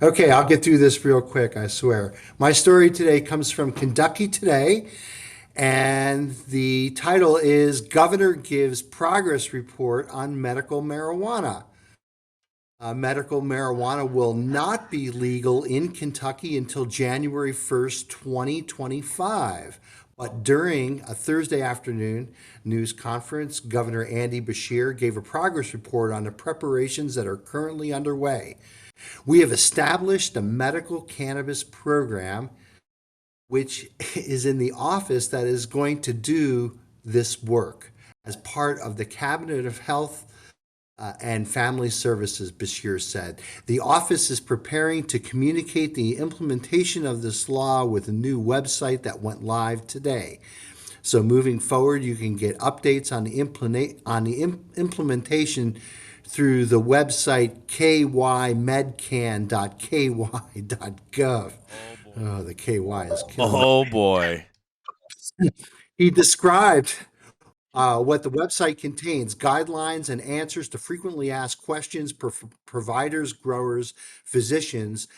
Okay, I'll get through this real quick, I swear. My story today comes from Kentucky Today, and the title is Governor Gives Progress Report on Medical Marijuana. Medical marijuana will not be legal in Kentucky until January 1st, 2025. But during a Thursday afternoon news conference, Governor Andy Beshear gave a progress report on the preparations that are currently underway. We have established a medical cannabis program, which is in the office that is going to do this work as part of the Cabinet of Health and Family Services, Bashir said. The office is preparing to communicate the implementation of this law with a new website that went live today. So moving forward, you can get updates on the implementation through the website kymedcan.ky.gov. Oh, the KY is killing me. Oh boy. He described what the website contains: guidelines and answers to frequently asked questions for providers, growers, physicians,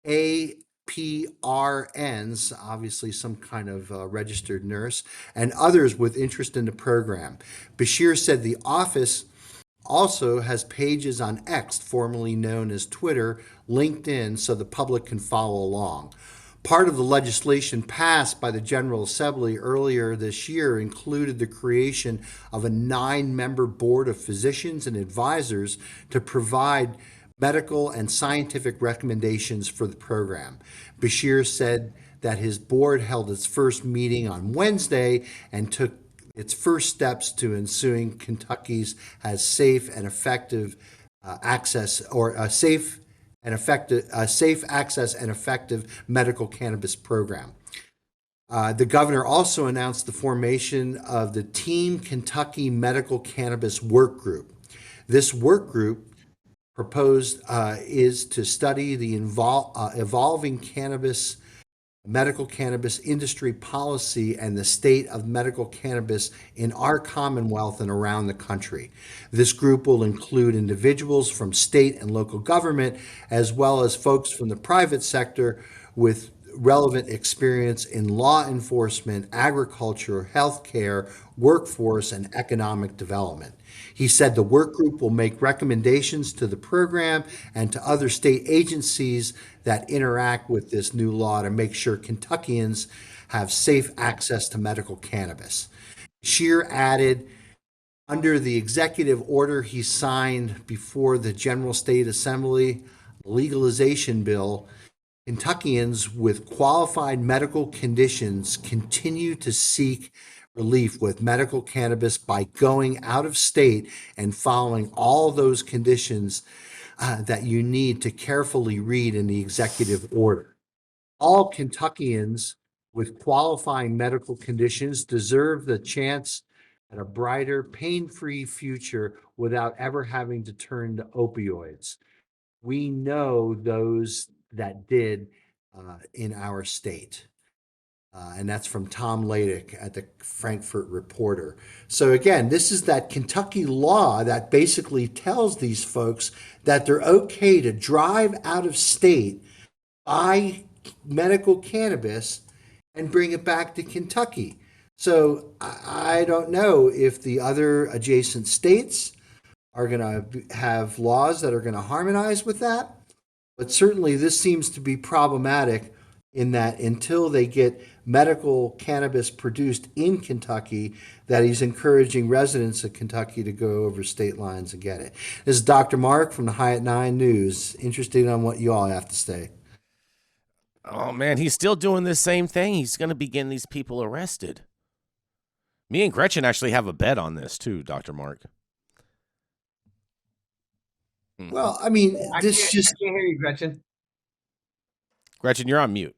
APRNs, obviously some kind of registered nurse, and others with interest in the program. Bashir said the office also has pages on X, formerly known as Twitter, LinkedIn, so the public can follow along. Part of the legislation passed by the General Assembly earlier this year included the creation of a 9-member board of physicians and advisors to provide medical and scientific recommendations for the program. Bashir said that his board held its first meeting on Wednesday and took its first steps to ensuing Kentucky's has safe and effective access or a safe access and effective medical cannabis program. The governor also announced the formation of the Team Kentucky Medical Cannabis Work Group. This work group proposed is to study the evolving medical cannabis industry policy and the state of medical cannabis in our Commonwealth and around the country. This group will include individuals from state and local government, as well as folks from the private sector with relevant experience in law enforcement, agriculture, healthcare, workforce, and economic development. He said the work group will make recommendations to the program and to other state agencies that interact with this new law to make sure Kentuckians have safe access to medical cannabis. Shear added, under the executive order he signed before the General State Assembly legalization bill, Kentuckians with qualified medical conditions continue to seek relief with medical cannabis by going out of state and following all those conditions that you need to carefully read in the executive order. All Kentuckians with qualifying medical conditions deserve the chance at a brighter, pain-free future without ever having to turn to opioids. We know those that did in our state. And that's from Tom Ladek at the Frankfurt Reporter. So again, this is that Kentucky law that basically tells these folks that they're okay to drive out of state, buy medical cannabis, and bring it back to Kentucky. So I don't know if the other adjacent states are going to have laws that are going to harmonize with that. But certainly this seems to be problematic in that until they get medical cannabis produced in Kentucky, that he's encouraging residents of Kentucky to go over state lines and get it. This is Dr. Mark from the High at 9 News. Interested on what you all have to say. Oh man, he's still doing the same thing. He's going to be getting these people arrested. Me and Gretchen actually have a bet on this too, Dr. Mark. Well, I mean, I can't hear you, Gretchen. Gretchen, you're on mute.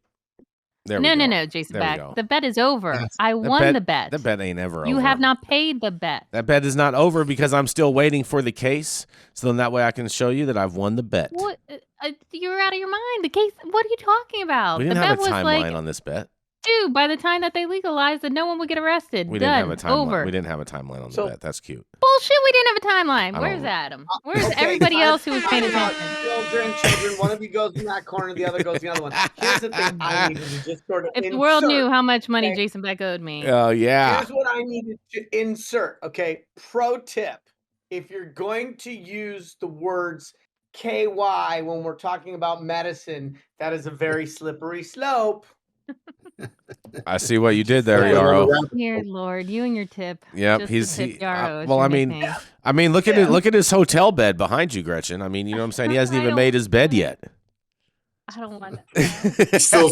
No, Jason Back. The bet is over. I won the bet. The bet ain't ever over. You have not paid the bet. That bet is not over because I'm still waiting for the case. So then that way I can show you that I've won the bet. What? You're out of your mind. The case. What are you talking about? We didn't the have bet a was timeline on this bet. Dude, by the time that they legalized it, no one would get arrested. We Done. didn't have a timeline. Over. We didn't have a timeline on the bet. That's cute. Bullshit, we didn't have a timeline. Where's Adam? Where's everybody else who was paying attention? Children. One of you goes in that corner, the other goes in the other one. Here's the thing I needed to just sort of If insert. the world knew how much money Jason Beck owed me. Oh, yeah. Here's what I needed to insert, okay? Pro tip. If you're going to use the words KY when we're talking about medicine, that is a very slippery slope. I see what you did there, Yarrow. Dear Lord, you and your tip. Yep, Just the tip, Yarrow, well, I mean, look at his hotel bed behind you, Gretchen. I mean, you know what I'm saying? He hasn't even made his bed yet. I don't want He's still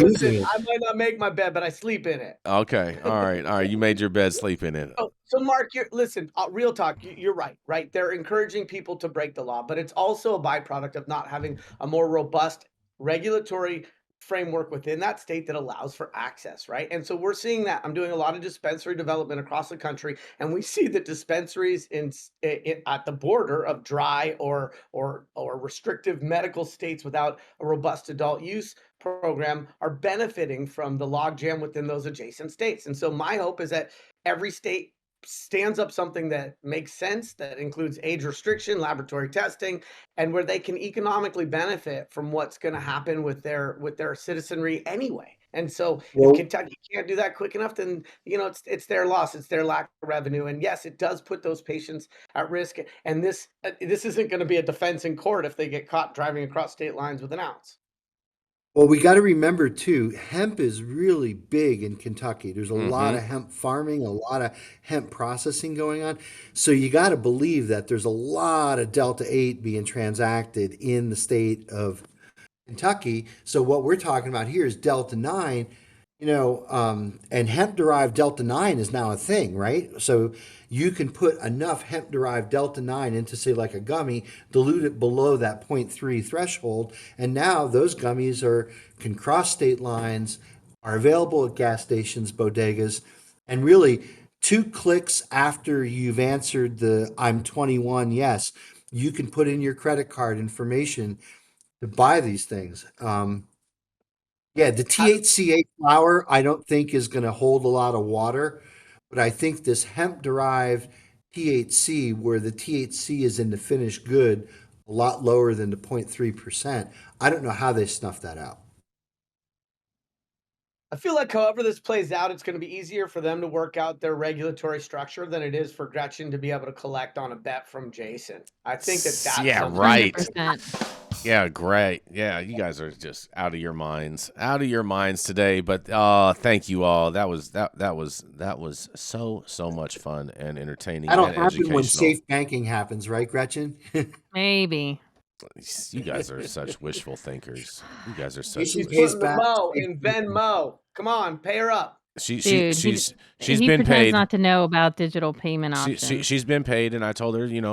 using it. I might not make my bed, but I sleep in it. Okay, all right. You made your bed, sleep in it. So Mark, listen, real talk. You're right? They're encouraging people to break the law, but it's also a byproduct of not having a more robust regulatory framework within that state that allows for access, right? And so we're seeing that. I'm doing a lot of dispensary development across the country, and we see that dispensaries at the border of dry or restrictive medical states without a robust adult use program are benefiting from the logjam within those adjacent states. And so my hope is that every state stands up something that makes sense, that includes age restriction, laboratory testing, and where they can economically benefit from what's going to happen with their citizenry anyway. And so if Kentucky can't do that quick enough, then it's their loss, it's their lack of revenue. And yes, it does put those patients at risk. And this isn't going to be a defense in court if they get caught driving across state lines with an ounce. Well, we got to remember, too, hemp is really big in Kentucky. There's a lot of hemp farming, a lot of hemp processing going on. So you got to believe that there's a lot of Delta 8 being transacted in the state of Kentucky. So what we're talking about here is Delta 9, and hemp-derived Delta 9 is now a thing, right? So you can put enough hemp-derived Delta 9 into, say, like a gummy, dilute it below that 0.3 threshold, and now those gummies can cross state lines, are available at gas stations, bodegas, and really 2 clicks after you've answered the I'm 21 yes, you can put in your credit card information to buy these things. Yeah, the THCA flower, I don't think is going to hold a lot of water, but I think this hemp-derived THC, where the THC is in the finished good, a lot lower than the 0.3%. I don't know how they snuffed that out. I feel like however this plays out, it's going to be easier for them to work out their regulatory structure than it is for Gretchen to be able to collect on a bet from Jason. I think that's right. 100%. Yeah, great. Yeah, you guys are just out of your minds today. But thank you all. That was so much fun and entertaining. That'll and happen educational. when safe banking happens, right, Gretchen? Maybe. You guys are such wishful thinkers. You guys are such. She's putting the Mo in Venmo. Come on, pay her up. She's he been paid. Not to know about digital payment options. She's been paid, and I told her, when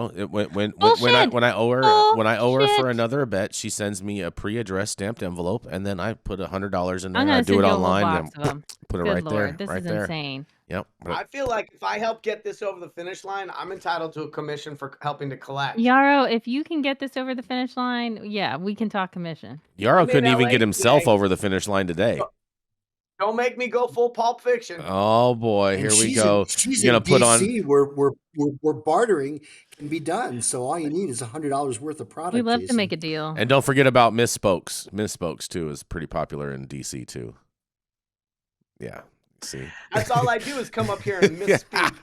I owe her for another bet, she sends me a pre-addressed stamped envelope, and then I put $100 in there. I do it online, and put it right there. This right is there. insane. Yep. I feel like if I help get this over the finish line, I'm entitled to a commission for helping to collect. Yarrow, if you can get this over the finish line, yeah, we can talk commission. Yarrow couldn't even get himself over the finish line today. Don't make me go full Pulp Fiction. Oh boy, here we go. She's You're in gonna put DC where bartering can be done. So all you need is $100 worth of product. We love Jason. to make a deal. And don't forget about Miss Spokes. Miss Spokes too is pretty popular in DC too. Yeah. See, that's all I do is come up here and misspeak.